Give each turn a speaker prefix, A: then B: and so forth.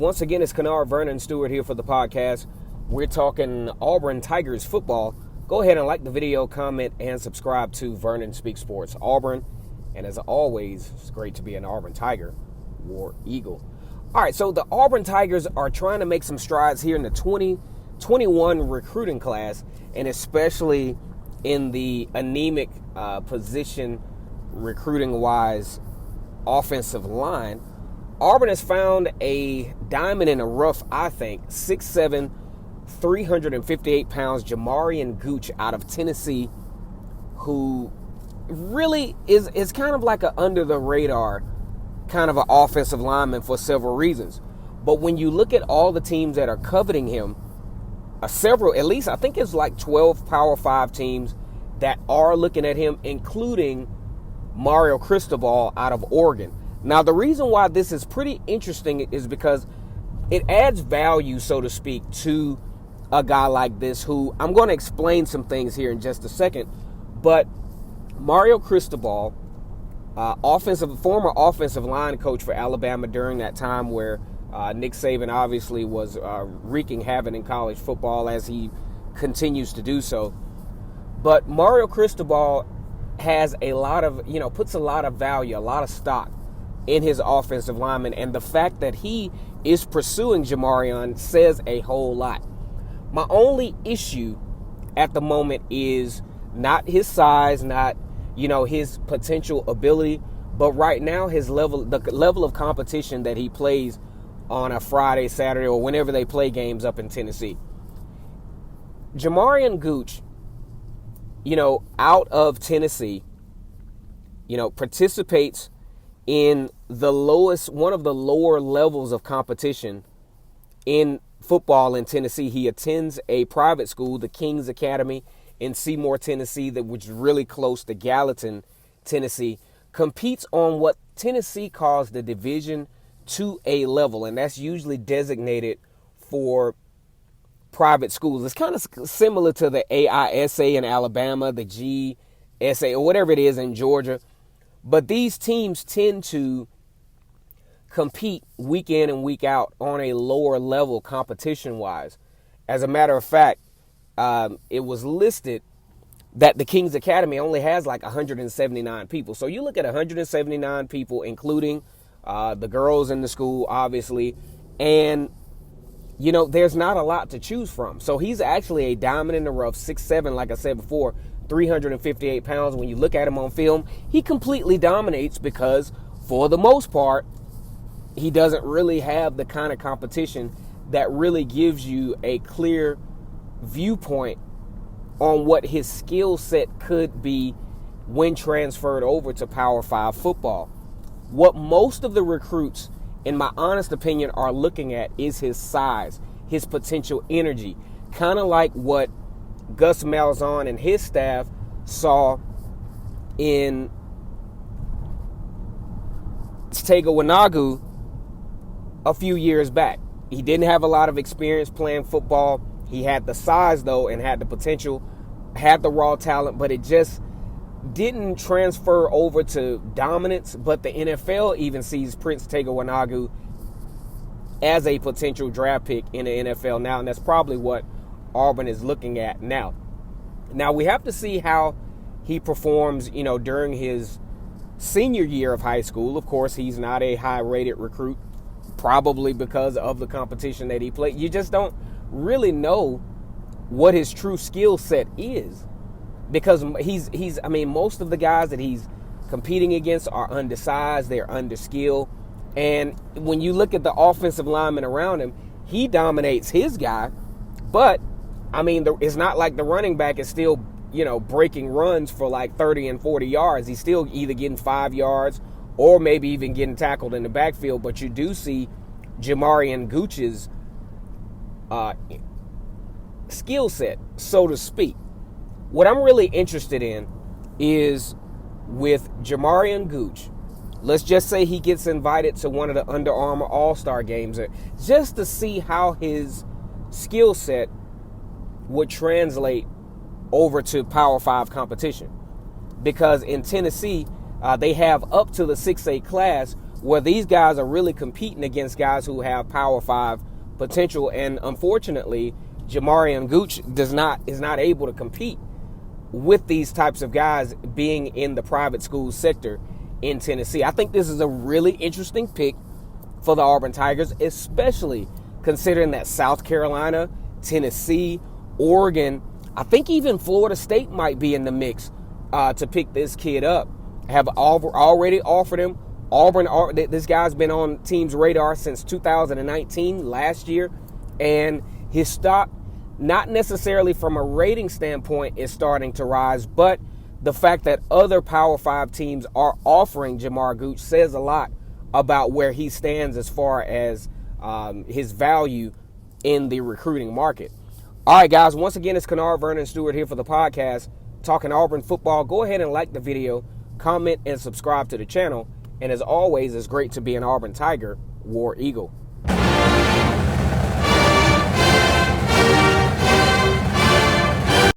A: Once again, it's Kennard Vernon Stewart here for the podcast. We're talking Auburn Tigers football. Go ahead and like the video, comment, and subscribe to Vernon Speaks Sports Auburn. And as always, it's great to be an Auburn Tiger, WarEagle. All right, so the Auburn Tigers are trying to make some strides here in the 2021 recruiting class, and especially in the anemic position recruiting-wise offensive line. Auburn has found a diamond in the rough, I think, 6'7", 358 pounds, Jamarian Gooch out of Tennessee, who really is kind of like an under-the-radar kind of an offensive lineman for several reasons. But when you look at all the teams that are coveting him, at least I think it's like 12 Power 5 teams that are looking at him, including Mario Cristobal out of Oregon. Now, the reason why this is pretty interesting is because it adds value, so to speak, to a guy like this who I'm going to explain some things here in just a second. But Mario Cristobal, former offensive line coach for Alabama during that time where Nick Saban obviously was wreaking havoc in college football, as he continues to do so. But Mario Cristobal has puts a lot of value, a lot of stock in his offensive lineman, and the fact that he is pursuing Jamarian says a whole lot. My only issue at the moment is not his size, not his potential ability, but right now the level of competition that he plays on a Friday, Saturday, or whenever they play games up in Tennessee. Jamarian Gooch, out of Tennessee, participates in one of the lower levels of competition in football in Tennessee. He attends a private school, the King's Academy in Seymour, Tennessee, which is really close to Gallatin, Tennessee. Competes on what Tennessee calls the Division 2A level, and that's usually designated for private schools. It's kind of similar to the AISA in Alabama, the GSA, or whatever it is in Georgia. But these teams tend to compete week in and week out on a lower level competition-wise. As a matter of fact, it was listed that the King's Academy only has like 179 people. So you look at 179 people, including the girls in the school, obviously, and, there's not a lot to choose from. So he's actually a diamond in the rough, 6'7", like I said before, 358 pounds. When you look at him on film, he completely dominates because, for the most part, he doesn't really have the kind of competition that really gives you a clear viewpoint on what his skill set could be when transferred over to Power 5 football. What most of the recruits, in my honest opinion, are looking at is his size, his potential energy, kind of like what Gus Malzahn and his staff saw in Tego a few years back. He didn't have a lot of experience playing football. He had the size, though, and had the potential, had the raw talent, but it just didn't transfer over to dominance. But the NFL even sees Prince Tego as a potential draft pick in the NFL now, and that's probably what Auburn is looking at now. Now, we have to see how he performs, during his senior year of high school. Of course, he's not a high-rated recruit, probably because of the competition that he played. You just don't really know what his true skill set is, because most of the guys that he's competing against are undersized, they're underskilled, and when you look at the offensive linemen around him, he dominates his guy, but it's not like the running back is still, breaking runs for like 30 and 40 yards. He's still either getting 5 yards or maybe even getting tackled in the backfield. But you do see Jamarian Gooch's skill set, so to speak. What I'm really interested in is with Jamarian Gooch. Let's just say he gets invited to one of the Under Armour All-Star games, just to see how his skill set would translate over to Power 5 competition. Because in Tennessee, they have up to the 6A class, where these guys are really competing against guys who have Power 5 potential. And unfortunately, Jamarian Gooch is not able to compete with these types of guys being in the private school sector in Tennessee. I think this is a really interesting pick for the Auburn Tigers, especially considering that South Carolina, Tennessee, Oregon, I think even Florida State might be in the mix to pick this kid up. Have already offered him. Auburn, this guy's been on teams' radar since 2019, last year, and his stock, not necessarily from a rating standpoint, is starting to rise, but the fact that other Power 5 teams are offering Jamar Gooch says a lot about where he stands as far as his value in the recruiting market. All right, guys, once again, it's Kennard Vernon Stewart here for the podcast, talking Auburn football. Go ahead and like the video, comment, and subscribe to the channel. And as always, it's great to be an Auburn Tiger, War Eagle.